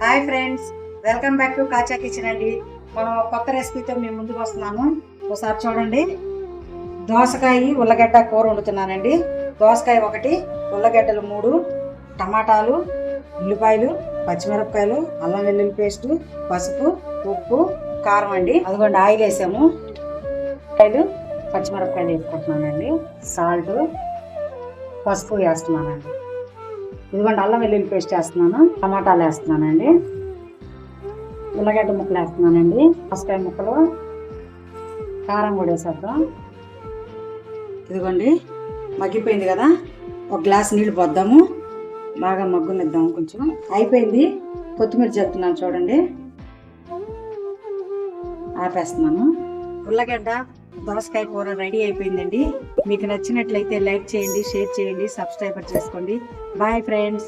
Hi friends, welcome back to కాచా kitchen అండి. మనం కొత్త రెసిపీతో మేము ముందుకు వస్తున్నాము. ఒకసారి చూడండి. దోసకాయ ఉల్లగడ్డ కూర వండుతున్నానండి. దోసకాయ 1, ఉల్లగడ్డలు 3, టమాటాలు, ఉల్లిపాయలు, పచ్చిమిరపకాయలు, అల్లం వెల్లుల్లి పేస్టు, పసుపు, ఉప్పు, కారం అండి. అదిగోండి ఆయిల్ వేసాము. పచ్చిమిరపకాయలు వేసుకుంటున్నానండి. సాల్ట్, పసుపు వేస్తున్నానండి. ఇదిగోండి అల్లం వెల్లుల్లి పేస్ట్ వేస్తున్నాను. టమాటాలు వేస్తున్నానండి. ఉల్లగడ్డ ముక్కలు వేస్తున్నానండి. దోసకాయ ముక్కలు, కారం కూడా వేసేద్దాం. ఇదిగోండి మగ్గిపోయింది కదా, ఒక గ్లాస్ నీళ్ళు పోద్దాము. బాగా మగ్గునిద్దాం. కొంచెం అయిపోయింది. కొత్తిమీర చెప్తున్నాను చూడండి. ఆపేస్తున్నాను. ఉల్లగడ్డ దోసకాయ కూర రెడీ అయిపోయిందండి. మీకు నచ్చినట్లయితే లైక్ చేయండి, షేర్ చేయండి, సబ్స్క్రైబర్ చేసుకోండి. Bye friends.